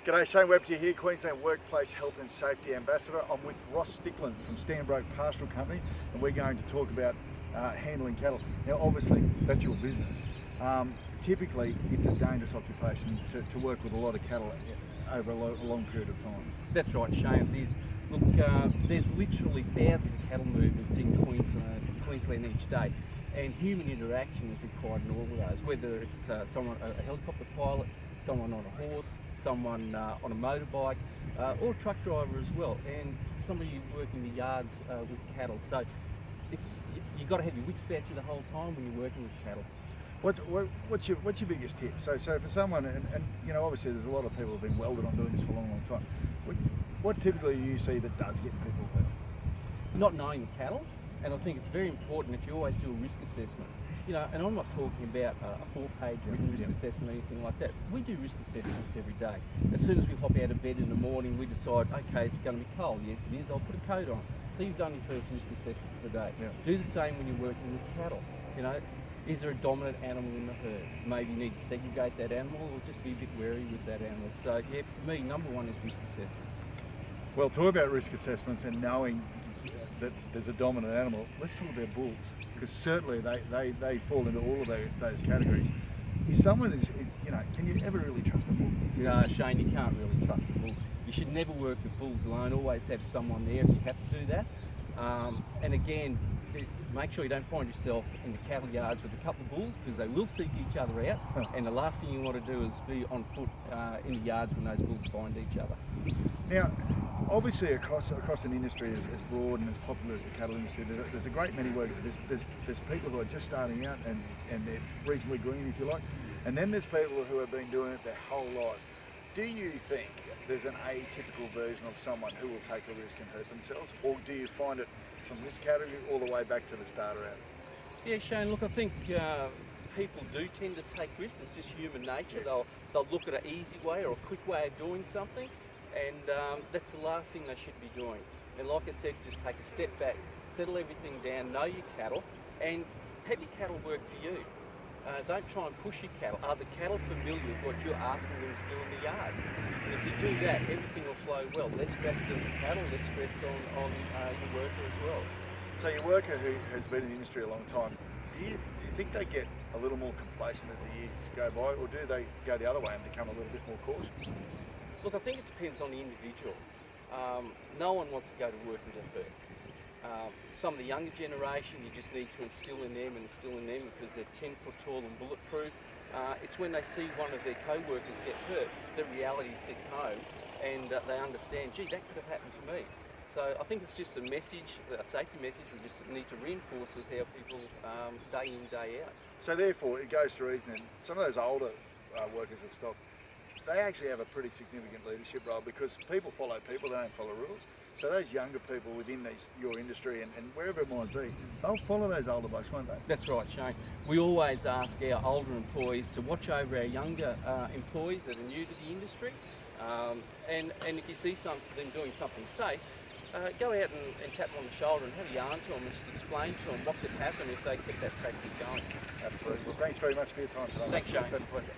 G'day, Shane Webcke here, Queensland Workplace Health and Safety Ambassador. I'm with Ross Stricklin from Stanbroke Pastoral Company, and we're going to talk about handling cattle. Now, obviously, that's your business. Typically, it's a dangerous occupation to work with a lot of cattle over a long period of time. That's right, Shane. There's literally thousands of cattle movements in Queensland each day, and human interaction is required in all of those, whether it's a helicopter pilot, someone on a horse, someone on a motorbike, or a truck driver as well, and somebody working the yards with cattle. So you've got to have your wits about you the whole time when you're working with cattle. What's your biggest tip? So for someone, and you know, obviously there's a lot of people who've been welded on doing this for a long time. What typically do you see that does get people hurt? Not knowing the cattle, and I think it's very important that you always do a risk assessment. You know, and I'm not talking about a 4-page written risk assessment or anything like that. We do risk assessments every day. As soon as we hop out of bed in the morning, we decide, okay, it's going to be cold. Yes, it is. I'll put a coat on. So you've done your first risk assessment for the day. Yeah. Do the same when you're working with cattle. You know, is there a dominant animal in the herd? Maybe you need to segregate that animal, or just be a bit wary with that animal. So yeah, for me, number one is risk assessments. Well, talk about risk assessments and knowing that there's a dominant animal. Let's talk about bulls, because certainly they fall into all of those categories. If someone is, you know, can you ever really trust a bull? No, Shane, you can't really trust a bull. You should never work with bulls alone. Always have someone there if you have to do that. And again, make sure you don't find yourself in the cattle yards with a couple of bulls, because they will seek each other out. And the last thing you want to do is be on foot in the yards when those bulls find each other. Now, obviously across an industry as broad and as popular as the cattle industry, there's a great many workers. There's people who are just starting out and they're reasonably green, if you like. And then there's people who have been doing it their whole lives. Do you think there's an atypical version of someone who will take a risk and hurt themselves? Or do you find it from this category all the way back to the starter out? Yeah, Shane, look, I think people do tend to take risks. It's just human nature. Yes. They'll look at an easy way or a quick way of doing something, and that's the last thing they should be doing. And like I said, just take a step back, settle everything down, know your cattle, and have your cattle work for you. Don't try and push your cattle. Are the cattle familiar with what you're asking them to do in the yards? And if you do that, everything will flow well. Less stress on the cattle, less stress on your worker as well. So your worker who has been in the industry a long time, do you think they get a little more complacent as the years go by, or do they go the other way and become a little bit more cautious? Look, I think it depends on the individual. No one wants to go to work with a herd. Some of the younger generation, you just need to instill in them because they're 10 foot tall and bulletproof. It's when they see one of their co-workers get hurt, the reality sits home, and they understand, gee, that could have happened to me. So I think it's just a message, a safety message we just need to reinforce with our people day in, day out. So therefore, it goes to reason that some of those older workers of stock, they actually have a pretty significant leadership role, because people follow people, they don't follow rules. So those younger people within your industry and wherever it might be, they'll follow those older blokes, won't they? That's right, Shane. We always ask our older employees to watch over our younger employees that are new to the industry. And if you see them doing something safe, go out and tap them on the shoulder and have a yarn to them and just explain to them what could happen if they kept that practice going. Absolutely. Well, thanks very much for your time today. Thanks, Shane. It's been a pleasure.